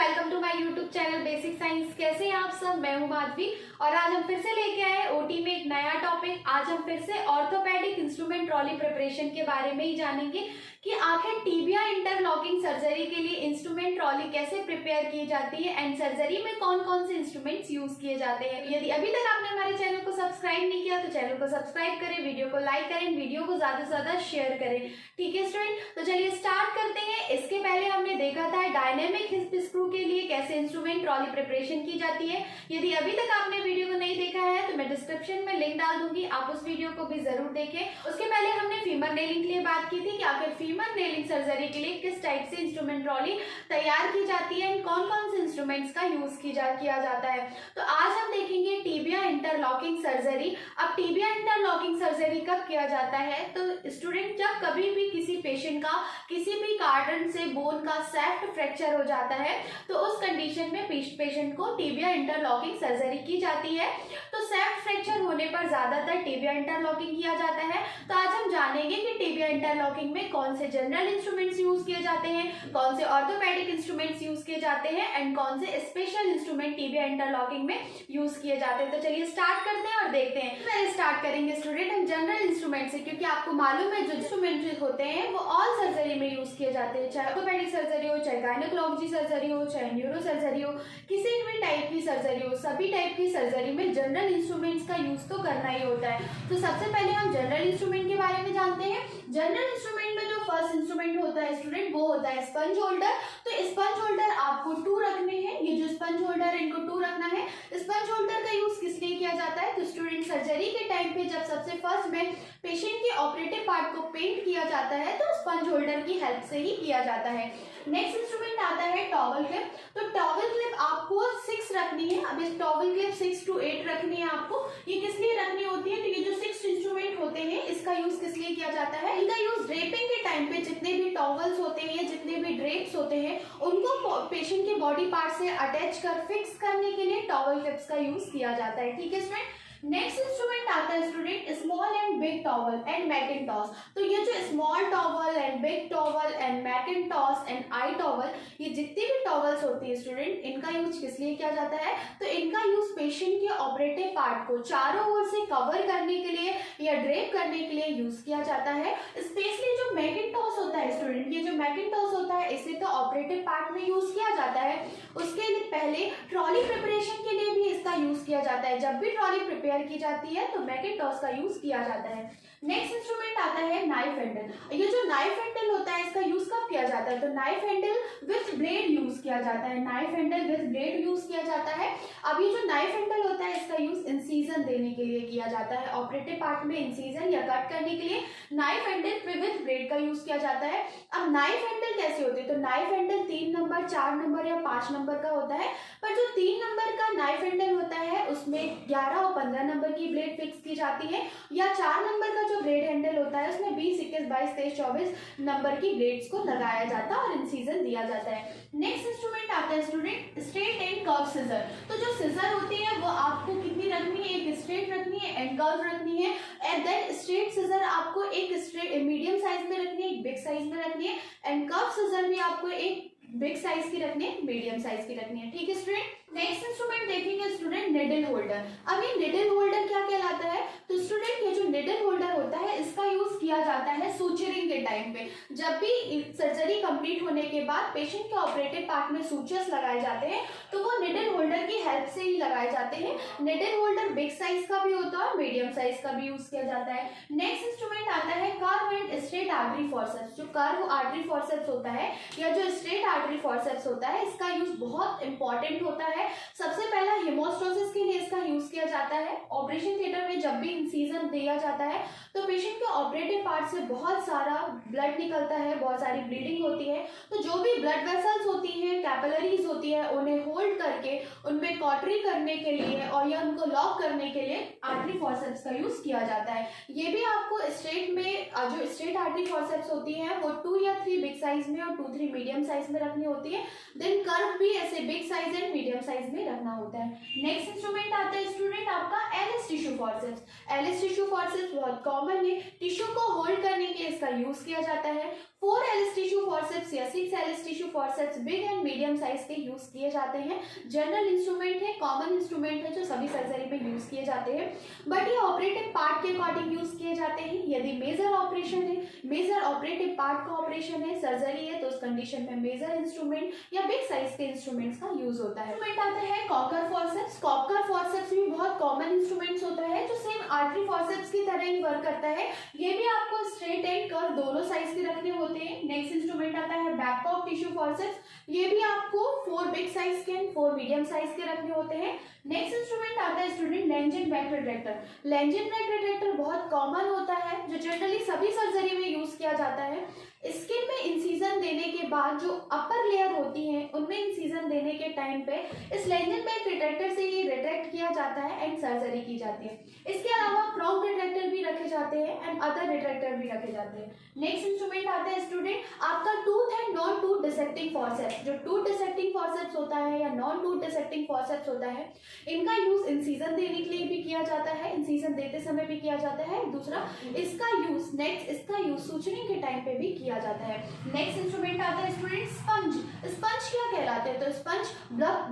Welcome to my YouTube channel basic science. कैसे हैं आप सब? मैं हूं माधवी और आज हम फिर से लेके आए ओटी में एक नया टॉपिक। आज हम फिर से ऑर्थोपेडिक इंस्ट्रूमेंट ट्रॉली प्रिपरेशन के बारे में ही जानेंगे कि आखिर टीबिया इंटरलॉकिंग सर्जरी के लिए इंस्ट्रूमेंट ट्रॉली कैसे प्रिपेयर की जाती है एंड सर्जरी में कौन कौन से इंस्ट्रूमेंट्स यूज किए जाते हैं। यदि अभी तक आपने हमारे चैनल को सब्सक्राइब नहीं किया तो चैनल को सब्सक्राइब करें, वीडियो को लाइक करें, वीडियो को ज्यादा से ज्यादा शेयर करें। ठीक है स्टूडेंट, तो चलिए स्टार्ट करते हैं। इसके पहले हमने देखा था डायनेमिक हिप स्क्रू के लिए कैसे इंस्ट्रूमेंट ट्रॉली प्रिपरेशन की जाती है। यदि अभी तक आपने वीडियो को नहीं देखा है तो मैं डिस्क्रिप्शन में लिंक डाल दूंगी, आप उस वीडियो को भी जरूर देखें। उसके पहले हमने फीमर नेलिंग के लिए बात की थी कि आखिर फीमर नेलिंग सर्जरी के लिए किस टाइप से इंस्ट्रूमेंट ट्रॉली तैयार की जाती है, कौन कौन से इंस्ट्रूमेंट्स का यूज किया जाता है। तो आज हम देखेंगे टीबिया इंटरलॉकिंग सर्जरी। अब टीबिया इंटरलॉकिंग सर्जरी कब किया जाता है? तो स्टूडेंट, जब कभी भी किसी पेशेंट का किसी भी कारण से बोन का सेफ्ट फ्रैक्चर हो जाता है तो उस कंडीशन में पेशेंट को टीबिया इंटरलॉकिंग सर्जरी की जाती है। तो सेफ्ट फ्रैक्चर होने पर ज्यादातर टीबिया इंटरलॉकिंग किया जाता है। तो आज हम जानेंगे कि टीबिया इंटरलॉकिंग में कौन से जनरल इंस्ट्रूमेंट्स यूज किए जाते हैं, कौन से ऑर्थोपेडिक इंस्ट्रूमेंट्स यूज किए जाते हैं एंड कौन से स्पेशल इंस्ट्रूमेंट टीबिया इंटरलॉकिंग में यूज किए जाते हैं। तो चलिए स्टार्ट करते हैं और देखते हैं। पहले स्टार्ट करेंगे स्टूडेंट हम जनरल इंस्ट्रूमेंट से, क्योंकि आपको मालूम है जो इंस्ट्रूमेंट होते हैं वो ऑल सर्जरी में यूज किए जाते हैं, चाहे ऑर्थोपेडिक सर्जरी हो, चाहे गायनेकोलॉजी सर्जरी हो, चाहे न्यूरो सर्जरी हो, किसी भी टाइप की सर्जरी हो, सभी टाइप की सर्जरी में जनरल इंस्ट्रूमेंट्स का यूज तो करना ही होता है। तो सबसे पहले हम जनरल इंस्ट्रूमेंट के बारे में जानते हैं। जनरल इंस्ट्रूमेंट में जो फर्स्ट इंस्ट्रूमेंट होता है स्टूडेंट वो होता है स्पंज होल्डर। तो स्पंज होल्डर आपको 2 रखने हैं, ये जो स्पंज होल्डर है इनको 2 रखना है। स्पंज होल्डर का यूज किस लिए किया जाता है? तो स्टूडेंट सर्जरी के टाइम पे जब सबसे फर्स्ट में पेशेंट के ऑपरेटिव पार्ट को पेंट किया जाता है तो स्पंज होल्डर की हेल्प से ही किया जाता है। नेक्स्ट इंस्ट्रूमेंट आता है टॉवल क्लिप। तो टॉवल क्लिप आपको 6 रखनी है। अब इस टॉवल क्लिप 6 to 8 रखनी है आपको। ये किस लिए रखनी होती है? तो ये जो 6 इंस्ट्रूमेंट होते हैं इसका यूज किस लिए किया जाता है? इनका यूज ड्रेपिंग के टाइम पे जितने भी टॉवल्स होते हैं, जितने भी ड्रेप्स होते हैं उनको पेशेंट के बॉडी पार्ट से अटैच कर फिक्स करने के लिए टॉवल क्लिप्स का यूज किया जाता है। ठीक है स्टूडेंट। नेक्स्ट इंस्ट्रूमेंट आता है student small and big towel and mackintosh. तो ये जो small towel and big towel and mackintosh and eye towel, ये जितनी भी टॉवल्स होती है स्टूडेंट इनका यूज किस लिए किया जाता है? तो इनका यूज पेशेंट के ऑपरेटिव पार्ट को चारों ओर से कवर करने के लिए या ड्रेप करने के लिए यूज किया जाता है। स्पेशली जो मैकिन्टॉश होता है स्टूडेंट, ये जो मैकिन्टॉश होता है इसे तो ऑपरेटिव पार्ट में यूज किया जाता है, उसके लिए पहले ट्रॉली प्रिपरेशन के लिए भी इसका यूज किया जाता है। जब भी ट्रॉली प्रिपेयर की जाती है तो मैकिन्टॉश का यूज किया जाता है। नेक्स्ट इंस्ट्रूमेंट आता है नाइफ हैंडल। ये जो नाइफ हैंडल होता है इसका यूज कब किया जाता है? तो knife handle with blade use किया जाता है। Knife handle with blade use किया जाता है। अब ये जो नाइफ हैंडल होता है इसका यूज इंसीजन देने के लिए किया जाता है। ऑपरेटिव पार्ट में इंसीजन या कट करने के लिए नाइफ हैंडल विथ ब्लेड का यूज किया जाता है। अब नाइफ हैंडल कैसे होती है? तो नाइफ हैंडल 3 नंबर, 4 नंबर या 5 नंबर का होता है, पर जो 3 नंबर का नाइफ हैंडल होता है उसमें 11 और 15 नंबर की ब्लेड फिक्स की जाती है, या 4 नंबर का जो ब्लेड हैंडल होता है उसमें 20, 21, 22, 23, 24 नंबर की ब्लेड्स को लगाया जाता है और इंसीजन दिया जाता है। नेक्स्ट इंस्ट्रूमेंट आता है student straight and curve scissor. तो जो सिजर होती है वो आपको कितनी रखनी है? एक स्ट्रेट रखनी है एंड कर्व रखनी है। एंड देन स्ट्रेट सिजर आपको एक स्ट्रेट मीडियम साइज में रखनी है, एक बिग साइज में रखनी है, एंड कर्व सिजर भी आपको एक बिग साइज की रखनी है, मीडियम साइज की रखनी है। ठीक है स्टूडेंट। नेक्स्ट इंस्ट्रूमेंट देखेंगे स्टूडेंट निडल होल्डर। अब ये निडल होल्डर क्या कहलाता है? तो स्टूडेंट ये जो निडल होल्डर होता है इसका यूज किया जाता है सूचरिंग के टाइम पे। जब भी सर्जरी कंप्लीट होने के बाद पेशेंट के ऑपरेटिव पार्ट में सूचर्स लगाए जाते हैं तो वो निडल होल्डर की हेल्प से ही लगाए जाते हैं। निडल होल्डर बिग साइज का भी होता है और मीडियम साइज का भी यूज किया जाता है। नेक्स्ट इंस्ट्रूमेंट आता है curve and straight artery forceps. जो कर्व आर्टरी फॉरसेप्स होता है या जो स्ट्रेट आर्टरी फॉरसेप्स होता है इसका यूज बहुत इंपॉर्टेंट होता है। सबसे पहला हेमोस्टोसिस के लिए इसका यूज किया जाता है। ऑपरेशन थिएटर में जब भी इंसीजन दिया जाता है तो पेशेंट के ऑपरेटिव पार्ट से बहुत सारा ब्लड निकलता है, बहुत सारी ब्लीडिंग होती है, तो जो भी ब्लड वेसल्स होती हैं, कैपिलरीज होती है, उन्हें होल्ड करके उनमें कॉटरी करने के लिए और या उनको लॉक करने के लिए आर्टरी फॉरसेप्स का यूज किया जाता है। ये भी आपको स्ट्रेट में जो स्ट्रेट आर्टरी फॉरसेप्स होती है वो 2 या 3 बिग साइज में और 2-3 मीडियम साइज में रखनी होती है। देन कर्व भी ऐसे big size and medium size में रखना होता है। नेक्स्ट इंस्ट्रूमेंट आता है स्टूडेंट आपका Allis tissue forceps. Allis tissue forceps बहुत कॉमन है, टिश्यू को होल्ड करने के लिए इसका यूज किया जाता है। 4 एलिस टिश्यू फॉरसेप्स या 6 Allis tissue forceps big and medium size के यूज किए जाते हैं। जनरल इंस्ट्रूमेंट है, कॉमन इंस्ट्रूमेंट है जो सभी सर्जरी में यूज किए जाते हैं, बट ये ऑपरेटिव पार्ट के अकॉर्डिंग यूज किए जाते हैं। यदि मेजर ऑपरेशन है, मेजर ऑपरेटिव पार्ट का ऑपरेशन है, सर्जरी है, तो उस कंडीशन में मेजर इंस्ट्रूमेंट या बिग साइज के इंस्ट्रूमेंट्स का यूज होता है। इंस्ट्रूमेंट आता है कॉकर फॉर्सेप्स। कॉकर फॉर्सेप्स भी बहुत कॉमन इंस्ट्रूमेंट्स होता है जो सेम आर्टरी फॉर्सेप्स की तरह ही वर्क करता है। ये भी आपको स्ट्रेट एंड कर्व दोनों साइज के रखने होते हैं। नेक्स्ट इंस्ट्रूमेंट आता है बैककॉक टिश्यू फॉर्सेप्स। ये भी आपको 4 बिग साइज के एंड 4 मीडियम साइज के रखने होते हैं। नेक्स्ट इंस्ट्रूमेंट आता है student Langenbeck retractor. Langenbeck retractor बहुत कॉमन होता है जो जनरली सभी सर्जरी में यूज किया जाता है। स्किन में इंसिजन देने के बाद जो अपर लेयर होती है उनमें इंसिजन देने के टाइम पे इस लेंजिन बैक रिट्रैक्टर से ये रिट्रैक्ट किया जाता है एंड सर्जरी की जाती है। इसके अलावा प्रॉन्ग रिट्रैक्टर भी रखे जाते हैं एंड अदर रिट्रैक्टर भी रखे जाते हैं। नेक्स्ट इंस्ट्रूमेंट आता है स्टूडेंट आपका tooth and non tooth dissecting forceps. जो टूथ डिसेक्टिंग फॉर्सेप्स होता है या नॉन टूथ डिसेक्टिंग फॉर्सेप्स होता है, इनका यूज इंसिजन देने के लिए भी किया जाता है, इंसिजन देते समय भी किया जाता है। दूसरा इसका यूज सूचने के टाइम पे भी किया जाता है। नेक्स्ट इंस्ट्रूमेंट आता है स्टूडेंट स्पंज। स्पंज क्या कहलाते हैं? तो स्पंज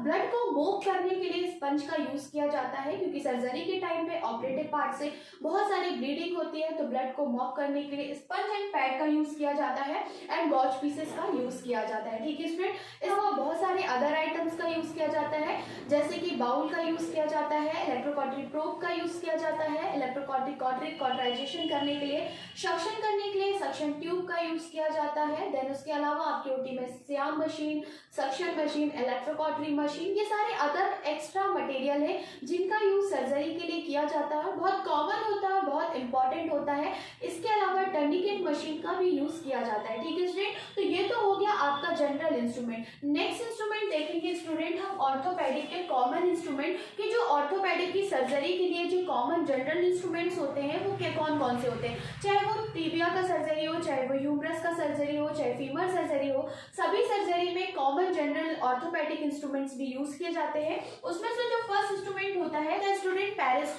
ब्लड को मूव करने के लिए स्पंज का यूज किया जाता है, क्योंकि सर्जरी के टाइम पे ऑपरेटिव पार्ट से बहुत सारी ब्लीडिंग होती है, तो ब्लड को मूव करने के लिए स्पंज एंड पैड का यूज किया जाता है एंड गॉज पीसेस का यूज किया जाता है। ठीक है स्टूडेंट, इसके अलावा बहुत सारे अदर आइटम्स का यूज किया जाता है, जैसे कि बाउल का यूज किया जाता है, इलेक्ट्रोकॉटरी प्रोब का यूज किया जाता है, इलेक्ट्रोकॉटरी कॉटराइजेशन करने के लिए, सक्शन करने के लिए सक्शन ट्यूब का यूज किया जाता है। देन उसके अलावा आपके ओटी में SIAM machine, suction machine, electrocautery machine, ये सारे अदर एक्स्ट्रा मटेरियल है जिनका यूज सर्जरी के लिए किया जाता है। बहुत कॉमन होता है, बहुत इंपॉर्टेंट होता है। इसके अलावा टर्निकेट मशीन का भी यूज किया जाता है। ठीक है स्टूडेंट, तो ये तो हो गया आपका जनरल इंस्ट्रूमेंट। नेक्स्ट इंस्ट्रूमेंट देखेंगे स्टूडेंट हम ऑर्थोपेडिक के कॉमन इंस्ट्रूमेंट कि जो ऑर्थोपेडिक की सर्जरी के लिए जो कॉमन जनरल इंस्ट्रूमेंट्स होते हैं वो कौन कौन से होते हैं। चाहे वो टिबिया का सर्जरी हो, चाहे वो ह्यूमरस का सर्जरी हो, चाहे फीमर सर्जरी हो, सभी सर्जरी में कॉमन जनरल ऑर्थोपेडिक इंस्ट्रूमेंट्स भी यूज किए जाते हैं। उसमें से जो फर्स्ट इंस्ट्रूमेंट होता है द स्टूडेंट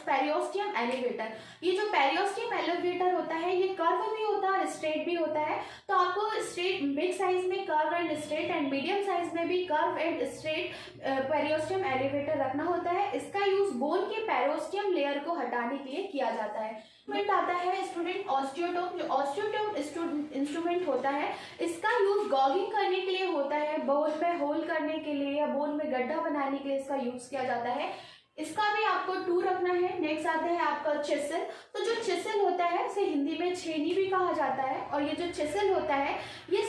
पेरियोस्टियम एलिवेटर। ये जो पेरियोस्टियम एलिवेटर होता है ये कर्व भी होता है और स्ट्रेट भी होता है। तो आपको स्ट्रेट बिग साइज में curve and straight and medium size में भी curve and straight periosteum elevator रखना होता है। इसका यूज बोन के पेरियोस्टियम लेयर को हटाने के लिए किया जाता है। इंस्ट्रूमेंट आता है स्टूडेंट ऑस्टियोटोम। जो ऑस्टियोटोम इंस्ट्रूमेंट होता है इसका यूज गॉगिंग करने के लिए होता है, बोन में होल करने के लिए या बोन में गड्ढा बनाने के लिए इसका यूज किया जाता है। इसका भी आपको 2 रखना है। नेक्स्ट आता है आपका चिसल। तो जो चिसल होता है इसे हिंदी में छेनी भी कहा जाता है, और ये जो चिसल होता है ये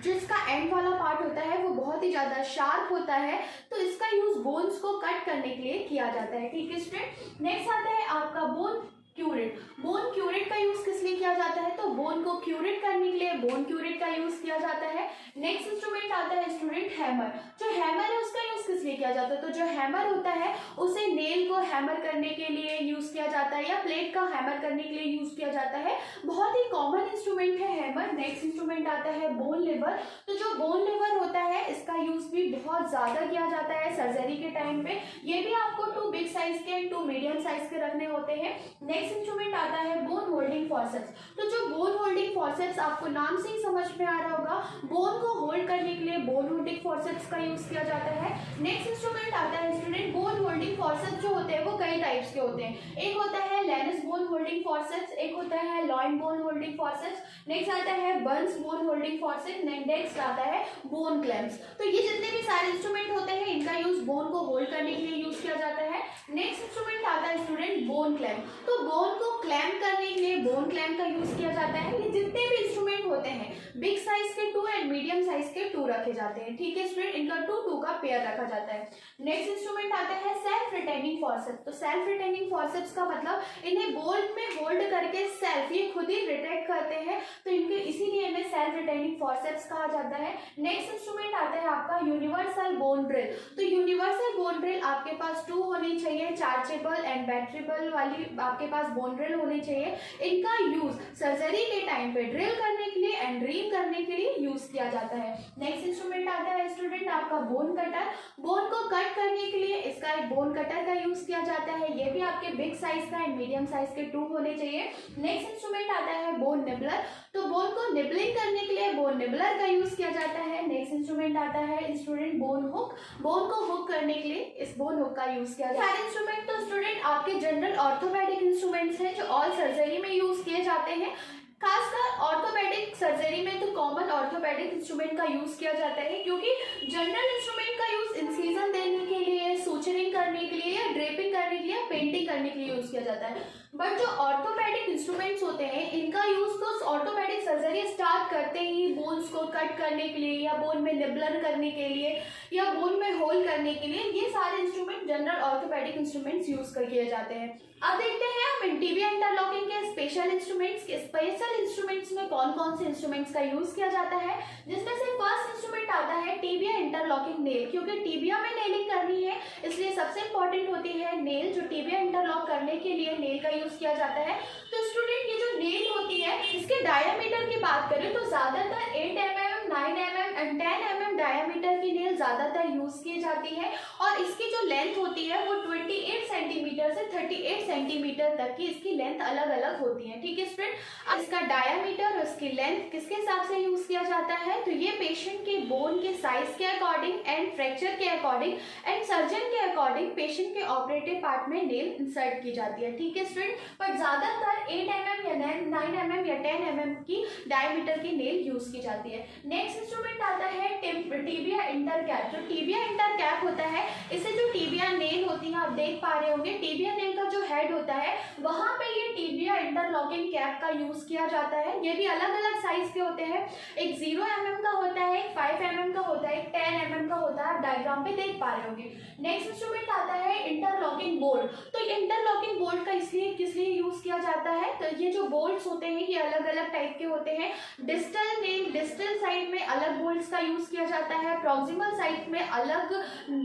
जिसका एंड वाला पार्ट होता है वो बहुत ही ज्यादा शार्प होता है, तो इसका यूज बोन्स को कट करने के लिए किया जाता है। ठीक है स्टूडेंट, नेक्स्ट आता है आपका बोन क्यूरेट। बोन क्यूरेट का यूज किस लिए किया जाता है? तो बोन को क्यूरेट करने के लिए बोन क्यूरेट का यूज किया जाता है। नेक्स्ट इंस्ट्रूमेंट आता है स्टूडेंट हैमर। जो हैमर है उसका यूज किस लिए किया जाता है? तो जो हैमर होता है उसे नेल को हैमर करने के लिए यूज किया जाता है या प्लेट का हैमर करने के लिए यूज किया जाता है। बहुत ही कॉमन इंस्ट्रूमेंट है हैमर। नेक्स्ट इंस्ट्रूमेंट आता है बोन लिवर। तो जो बोन लिवर होता है इसका यूज भी बहुत ज्यादा किया जाता है सर्जरी के टाइम पे। ये भी आपको 2 बिग साइज के एंड 2 मीडियम साइज के रखने होते हैं। नेक्स्ट इंस्ट्रूमेंट आता है बोन होल्डिंग फॉर्सेप्स। तो जो बोन होल्डिंग फॉर्सेप्स आपको नाम से ही समझ में आ रहा होगा, बोन को होल्ड करने के लिए बोन होल्डिंग फॉर्सेप्स का यूज किया जाता है। नेक्स्ट इंस्ट्रूमेंट आता है स्टूडेंट बोन होल्डिंग फॉर्सेप्स। जो होते हैं वो कई टाइप्स के होते हैं। एक होता है लेनिस बोन होल्डिंग फॉर्सेप्स, एक होता है lion bone holding forceps, next आता है Burns bone holding forceps, next आता है बोन क्लैम्प्स। तो ये जितने भी सारे इंस्ट्रूमेंट होते हैं इनका यूज बोन को होल्ड करने के लिए यूज किया जाता है। नेक्स्ट इंस्ट्रूमेंट आता है स्टूडेंट बोन क्लैम्प। तो बोन को क्लैम्प करने के लिए बोन क्लैम्प का यूज किया जाता है। ये जितने भी इंस्ट्रूमेंट होते हैं बिग साइज के 2 एंड मीडियम साइज के 2 रखे जाते हैं। ठीक है स्टूडेंट, इनका 2 का पेयर रखा जाता है। नेक्स्ट इंस्ट्रूमेंट आता है सेल्फ रिटेनिंग फॉर्सेप्स। तो सेल्फ रिटेनिंग फॉर्सेप्स का मतलब इन्हें बोन में होल्ड करके सेल्फ ये खुद ही रिटेक्ट करते हैं, तो इनके इसीलिए इन्हें सेल्फ रिटेनिंग फॉर्सेप्स कहा जाता है। नेक्स्ट इंस्ट्रूमेंट आता है आपका यूनिवर्सल बोन ड्रिल। तो यूनिवर्सल से बोन ड्रिल आपके पास 2 होनी चाहिए, चार्जेबल एंड बैटरीबल वाली आपके पास बोन ड्रिल होनी चाहिए। इनका यूज सर्जरी के टाइम पे ड्रिल करने के लिए एंड ड्रीम करने के लिए यूज किया जाता है। नेक्स्ट इंस्ट्रूमेंट आता है स्टूडेंट आपका बोन कटर। बोन को कट करने के लिए इसका एक बोन कटर का यूज किया जाता है। ये भी आपके बिग साइज का एंड मीडियम साइज के 2 होने चाहिए। नेक्स्ट इंस्ट्रूमेंट आता है बोन निबलर। तो बोन को निबलिंग करने के लिए बोन निबलर का यूज किया जाता है। नेक्स्ट इंस्ट्रूमेंट आता है स्टूडेंट बोन हुक। बोन को हुक करने के लिए इस बोन हुक का यूज किया जाता है। सारे इंस्ट्रूमेंट तो स्टूडेंट आपके जनरल ऑर्थोपेडिक इंस्ट्रूमेंट्स हैं जो ऑल सर्जरी में यूज किए जाते हैं। खासकर ऑर्थोपेडिक सर्जरी में तो कॉमन ऑर्थोपेडिक इंस्ट्रूमेंट का यूज किया जाता है, क्योंकि जनरल इंस्ट्रूमेंट का यूज इंसिजन देने के लिए, सूचरिंग करने के लिए या ड्रेपिंग करने के लिए या पेंटिंग करने के लिए यूज किया जाता है। बट जो ऑर्थोपेडिक इंस्ट्रूमेंट्स होते हैं इनका यूज तो ऑर्थोपेडिक सर्जरी स्टार्ट करते ही बोन्स को कट करने के लिए या बोन में निबलर करने के लिए या बोन में होल करने के लिए, ये सारे instrument general orthopaedic instruments use किए जाते हैं। अब देखते हैं हम टिबिया इंटरलॉकिंग के स्पेशल इंस्ट्रूमेंट्स के। स्पेशल इंस्ट्रूमेंट्स में कौन कौन से इंस्ट्रूमेंट्स का यूज किया जाता है, जिसमें से फर्स्ट इंस्ट्रूमेंट आता है टिबिया इंटरलॉकिंग नेल। क्योंकि टिबिया में नेलिंग करनी है इसलिए सबसे इंपॉर्टेंट होती है नेल, जो टिबिया इंटरलॉक करने के लिए नेल का यूज किया जाता है। तो स्टूडेंट ये जो नेल होती है इसके डायमीटर की बात करें तो ज्यादातर 8 mm, 9 mm and 10 mm diameter की नेल ज्यादातर यूज की जाती है और इसकी जो लेंथ होती है वो 28 सेंटीमीटर से 38 सेंटीमीटर तक की इसकी लेंथ अलग अलग होती है। ठीक है स्टूडेंट, इसका डायमीटर और इसकी लेंथ किसके हिसाब से यूज किया जाता है, तो ये पेशेंट के बोन के साइज के अकॉर्डिंग एंड फ्रैक्चर के अकॉर्डिंग एंड सर्जन के अकॉर्डिंग पेशेंट के ऑपरेटिव पार्ट में नेल इंसर्ट की जाती है। ठीक है स्टूडेंट, पर ज्यादातर 8 mm या 9 mm या 10 mm की डायमीटर की नेल यूज की जाती है। नेक्स्ट इंस्ट्रूमेंट आता है टिबिया इंटरकैप। जो टिबिया इंटरकैप होता है, इसे जो टिबिया नेल होती है आप देख पा रहे होंगे, टिबिया नेल का जो हेड होता है वहां पे ये टिबिया इंटरलॉकिंग कैप का यूज किया जाता है। ये भी अलग अलग साइज के होते हैं, एक 0 mm का होता है, एक 5 mm का होता है, एक 10 mm का होता है, आप डायग्राम पे देख पा रहे होंगे। नेक्स्ट इंस्ट्रूमेंट आता है इंटरलॉकिंग बोल्ट। तो इंटरलॉकिंग बोल्ट का इसलिए किस लिए यूज किया जाता है, तो ये जो बोल्ट्स होते हैं ये अलग अलग टाइप के होते हैं। डिस्टल साइड में अलग बोल्ट्स का यूज किया जाता है, प्रॉक्सिमल साइड में अलग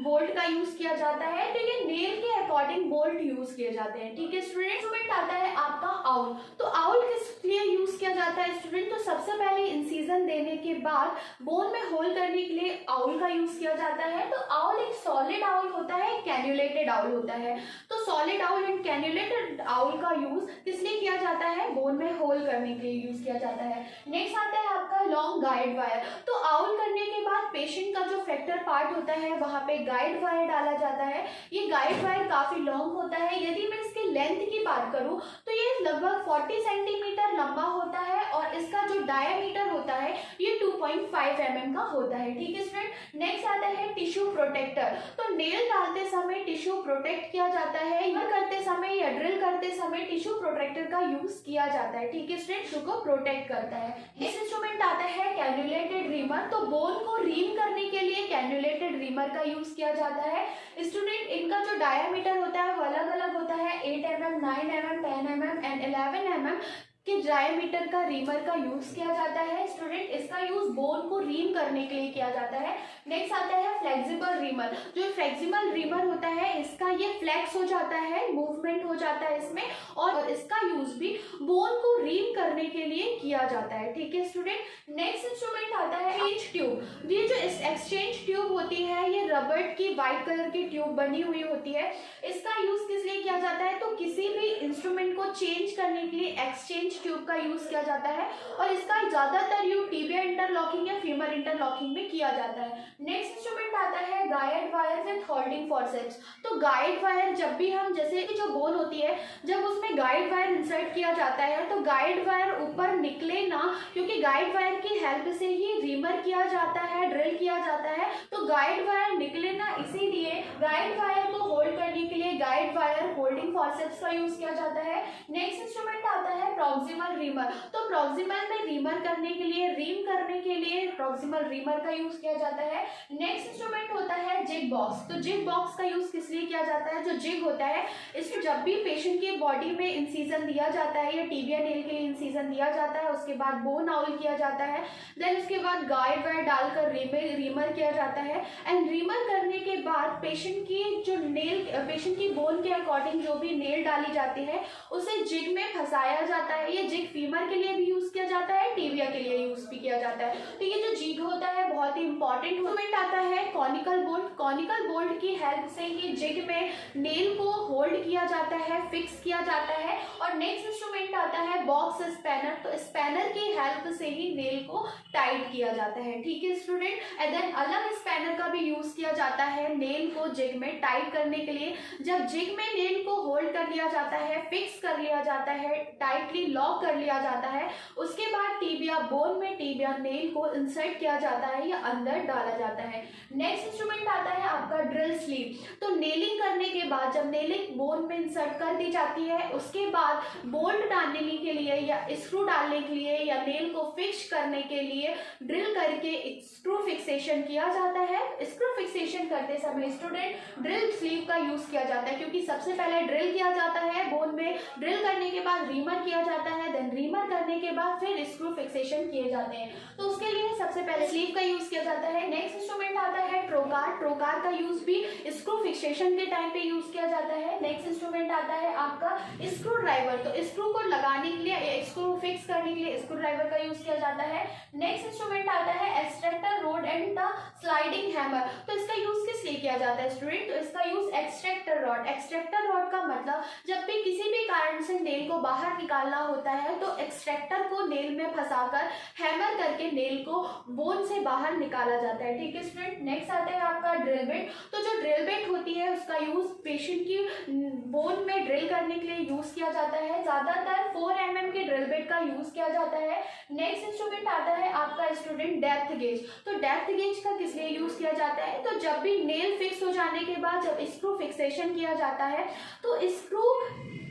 बोल्ट का यूज किया जाता है। तो ये नेल के अकॉर्डिंग बोल्ट यूज किए जाते हैं। ठीक है स्टूडेंट, इंस्ट्रूमेंट आता है आपका आउल। तो आउल किस लिए यूज किया जाता है स्टूडेंट, तो सबसे पहले इंसिजन देने के बाद बोन में होल करने के लिए आउल का यूज किया जाता है। तो आउल एक सॉलिड आउल होता है, कैन्युलेटेड आउल होता है। तो सॉलिड आउल एंड कैन्युलेटेड आउल का यूज किस लिए किया जाता है, बोन में होल करने के लिए यूज किया जाता है। नेक्स्ट आता है आपका लॉन्ग गाइड वायर। तो आउल करने के बाद पेशेंट का जो फ्रैक्चर पार्ट होता है वहां पे गाइड वायर डाला जाता है। ये गाइड वायर काफी लॉन्ग होता है। यदि मैं इसकी लेंथ की बात करूं तो ये लगभग 40 सेंटीमीटर लंबा होता है और इसका जो डायमीटर होता है ये 2.5 mm का होता है। ठीक है स्टूडेंट, नेक्स्ट आता है टिश्यू प्रोटेक्टर। तो नेल डालते समय टिश्यू प्रोटेक्ट किया जाता है, या करते समय या ड्रिल करते समय टिश्यू प्रोटेक्टर का यूज किया जाता है। ठीक है स्टूडेंट, टिश्यू को प्रोटेक्ट करता है। नेक्स्ट इंस्ट्रूमेंट आता है कैन्युलेटेड रीमर। तो बोन को रीम करने के लिए कैन्युलेटेड रीमर का यूज किया जाता है। स्टूडेंट, इनका जो डायमीटर होता है वो अलग अलग होता है, 8 mm, 9 mm, 10 mm and 11 mm के डायमीटर का रीमर का यूज किया जाता है। स्टूडेंट, इसका यूज बोन को रीम करने के लिए किया जाता है। नेक्स्ट आता है फ्लेक्सिबल रीमर। जो फ्लेक्सिबल रीमर होता है इसका ये फ्लेक्स हो जाता है, मूवमेंट हो जाता है इसमें, और इसका यूज भी बोन को रीम करने के लिए किया जाता है। ठीक है स्टूडेंट, नेक्स्ट इंस्ट्रूमेंट आता है एक्सचेंज ट्यूब। ये जो एक्सचेंज ट्यूब होती है ये रबर की व्हाइट कलर की ट्यूब बनी हुई होती है। इसका यूज किस लिए किया जाता है, तो किसी भी इंस्ट्रूमेंट को चेंज करने के लिए एक्सचेंज ट्यूब का यूज किया जाता है और इसका ज्यादातर यूज टिबिया इंटरलॉकिंग या फीमर इंटरलॉकिंग में किया जाता है। नेक्स्ट इंस्ट्रूमेंट आता है guide wire with holding forceps. तो गाइड वायर जब भी हम, जैसे कि जो बोन होती है जब उसमें गाइड वायर इंसर्ट किया जाता है तो गाइड वायर ऊपर निकले ना, क्योंकि गाइड वायर की हेल्प से ही रीमर किया जाता है, ड्रिल किया जाता है, तो गाइड वायर निकले ना, इसीलिए गाइड वायर को होल्ड करने के लिए गाइड वायर होल्डिंग फॉरसेप्स का यूज किया जाता है। नेक्स्ट इंस्ट्रूमेंट आता है प्रॉक्सिमल रीमर। तो प्रॉक्सिमल में रीमर करने के लिए, रीम करने के लिए प्रॉक्सिमल रीमर का यूज किया जाता है। नेक्स्ट इंस्ट्रूमेंट होता है जिग बॉक्स। तो जिग बॉक्स का यूज किस लिए किया जाता है? जो जिग होता है इसको जब भी पेशेंट की बॉडी में इंसीजन दिया जाता है या टिबिया नेल के लिए इंसीजन दिया जाता है, उसके बाद बोन आउल किया जाता है, देन उसके बाद गाइड वायर डालकर रीमर किया जाता है, एंड रीमर करने के बाद पेशेंट की जो नेल, पेशेंट की बोन के अकॉर्डिंग जो भी नेल डाली जाती है उसे जिग में फंसाया जाता है। ये जिग फीमर के लिए भी यूज किया जाता है, टिबिया के लिए यूज भी किया जाता है। तो ये जो जिग होता है बहुत ही इंपॉर्टेंट मोमेंट आता है कॉनिकल बोल्ट। कॉनिकल बोल्ट की हेल्प से ही जिग में नेल को होल्ड किया जाता है, फिक्स किया जाता है। और नेक्स्ट इंस्ट्रूमेंट आता है बॉक्स स्पैनर। तो स्पैनर की हेल्प से ही नेल को टाइट किया जाता है, ठीक है स्टूडेंट। एंड देन अलग स्पैनर का भी यूज किया जाता है नेल को जिग में टाइट करने के लिए। जब जिग में नेल को होल्ड कर लिया जाता है, फिक्स कर लिया जाता है, टाइटली लॉक कर लिया जाता है, उसके बाद टिबिया बोन में टिबिया नेल को इंसर्ट किया जाता है या अंदर डाला जाता है। नेक्स्ट इंस्ट्रूमेंट आता है आपका ड्रिल स्लीव। तो नेलिंग करने के बाद जब नेलिंग बोन में इंसर्ट कर दी जाती है, उसके बाद बोल्ट डालने के लिए या स्क्रू डालने के लिए या नेल को फिक्स करने के लिए ड्रिल करके स्क्रू फिक्सेशन किया जाता है। स्क्रू फिक्सेशन करते समय स्टूडेंट ड्रिल स्लीव का यूज किया जाता है, क्योंकि सबसे पहले ड्रिल किया जाता है बोन में, ड्रिल करने के बाद रीमर किया जाता है, देन रीमर करने के बाद फिर स्क्रू फिक्सेशन किए जाते हैं। तो उसके लिए सबसे पहले स्लीव का यूज किया जाता है। नेक्स्ट इंस्ट्रूमेंट आता है ट्रोकार। ट्रोकार का यूज भी स्क्रू फिक्सेशन के टाइम पे यूज किया जाता है। नेक्स्ट इंस्ट्रूमेंट आता है आपका स्क्रू ड्राइवर। तो स्क्रू को लगाने के लिए, स्क्रू फिक्स करने के लिए स्क्रू ड्राइवर का यूज किया जाता है। नेक्स्ट इंस्ट्रूमेंट आता है extractor road and the sliding hammer. तो इसका यूज किस लिए किया जाता है स्टूडेंट? तो इसका use extractor rod. Extractor rod का मतलब जब भी किसी भी कारण से नेल को बाहर निकालना होता है तो एक्सट्रैक्टर को नेल में फंसाकर हैमर करके नेल को बोन से बाहर निकाला जाता है, ठीक है स्टूडेंट। नेक्स्ट आता है आपका ड्रिल बिट। तो जो ड्रिल बिट होती है उसका यूज पेशेंट की बोन में ड्रिल करने के लिए यूज किया जाता है। ज्यादातर 4 mm के ड्रिल बिट का यूज किया जाता है। नेक्स्ट इंस्ट्रूमेंट आता है आपका स्टूडेंट डेप्थ गेज। तो डेप्थ गेज का किस लिए यूज किया जाता है? तो जब भी नेल फिक्स हो जाने के बाद जब स्क्रू फिक्सेशन किया जाता है तो स्क्रू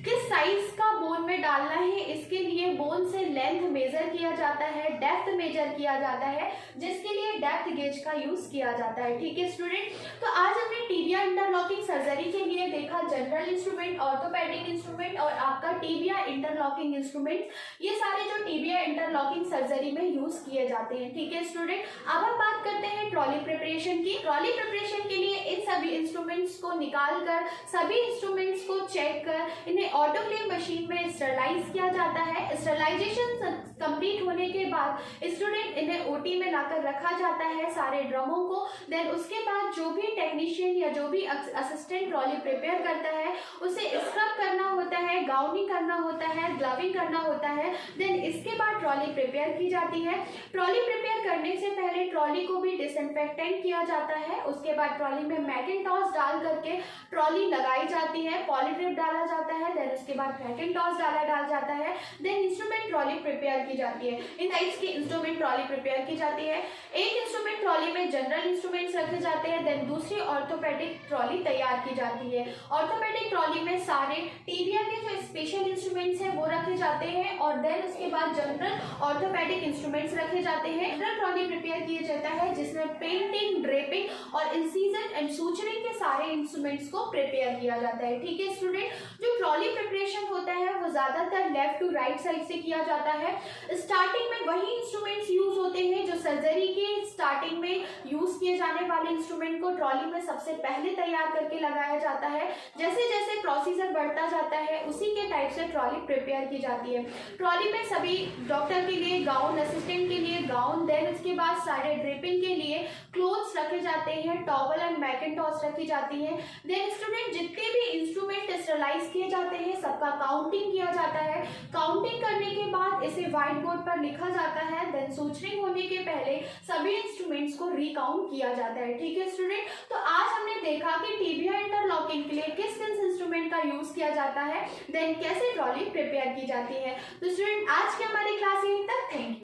किस साइज का बोन में डालना है इसके लिए बोन से लेंथ मेजर किया जाता है, डेप्थ मेजर किया जाता है, जिसके लिए डेप्थ गेज का यूज किया जाता है, ठीक है स्टूडेंट। तो आज हमने टिबिया इंटरलॉकिंग सर्जरी के लिए देखा जनरल इंस्ट्रूमेंट, ऑर्थोपेडिक इंस्ट्रूमेंट और आपका टिबिया इंटरलॉकिंग इंस्ट्रूमेंट। ये सारे जो टिबिया इंटरलॉकिंग सर्जरी में यूज किए जाते हैं, ठीक है स्टूडेंट। अब हम बात करते हैं ट्रॉली प्रिपरेशन की। ट्रॉली प्रिपरेशन के लिए इन सभी इंस्ट्रूमेंट्स को निकाल कर, सभी इंस्ट्रूमेंट्स को चेक कर, इन्हें ऑटोक्लेव मशीन में स्टरलाइज किया जाता है। स्टरलाइजेशन कंप्लीट होने के बाद स्टूडेंट इन्हें ओटी में लाकर रखा जाता है सारे ड्रमों को। देन उसके बाद जो भी टेक्नीशियन या जो भी असिस्टेंट ट्रॉली प्रिपेयर करता है उसे स्क्रब करना होता है, गाउनिंग करना होता है, ग्लविंग करना होता है। देन इसके बाद ट्रॉली प्रिपेयर की जाती है। ट्रॉली प्रिपेयर करने से पहले ट्रॉली को भी डिसइंफेक्टेंट किया जाता है। उसके बाद ट्रॉली में मैकिंटॉश डाल करके ट्रॉली लगाई जाती है, पॉलीट्रिप डाला जाता है, देन उसके बाद मैकिंटॉश डाला जाता है। देन इंस्ट्रूमेंट ट्रॉली प्रिपेयर की जाती है। इन टाइप्स की इंस्ट्रूमेंट ट्रॉली प्रिपेयर की जाती है। एक इंस्ट्रूमेंट ट्रॉली में जनरल इंस्ट्रूमेंट्स रखे जाते हैं, देन दूसरी ऑर्थोपेडिक ट्रॉली तैयार की जाती है। ऑर्थोपेडिक ट्रॉली में सारे टिबिया के जो स्पेशल इंस्ट्रूमेंट्स हैं वो रखे जाते हैं और देन उसके बाद जनरल ऑर्थोपेडिक इंस्ट्रूमेंट्स रखे जाते हैं। जनरल ट्रॉली प्रिपेयर किया जाता है जिसमें पेंटिंग, ड्रेपिंग और इंसीजन एंड सूचरिंग के सारे इंस्ट्रूमेंट्स को प्रिपेयर किया जाता है, ठीक है स्टूडेंट। जो ट्रॉली प्रिपरेशन होता है वो ज्यादातर लेफ्ट टू राइट साइड से किया जाता है। स्टार्टिंग में वही इंस्ट्रूमेंट्स यूज होते हैं जो सर्जरी के स्टार्टिंग में यूज किए जाने वाले इंस्ट्रूमेंट को ट्रॉली में सबसे पहले तैयार करके लगाया जाता है। जैसे जैसे प्रोसीजर बढ़ता जाता है उसी के टाइप से ट्रॉली प्रिपेयर की जाती है। ट्रॉली में सभी डॉक्टर के लिए गाउन, असिस्टेंट के लिए गाउन, देन उसके बाद सारे ड्रिपिंग के लिए क्लोथ्स रखे जाते हैं, टॉवल एंड मैकिंटॉश रखी जाती है। देन स्टूडेंट जितने भी इंस्ट्रूमेंट स्टरलाइज किए जाते हैं सबका काउंटिंग किया जाता है। काउंटिंग करने के बाद इसे व्हाइट बोर्ड पर लिखा जाता है। देन सूचरिंग होने के पहले सभी इंस्ट्रूमेंट्स को रिकाउंट किया जाता है, ठीक है स्टूडेंट। तो आज हमने देखा कि टिबिया इंटरलॉकिंग के लिए किस किस इंस्ट्रूमेंट का यूज किया जाता है, देन कैसे ट्रॉली प्रिपेयर की जाती है। तो स्टूडेंट आज के हमारी क्लास यहीं तक, थैंक यू।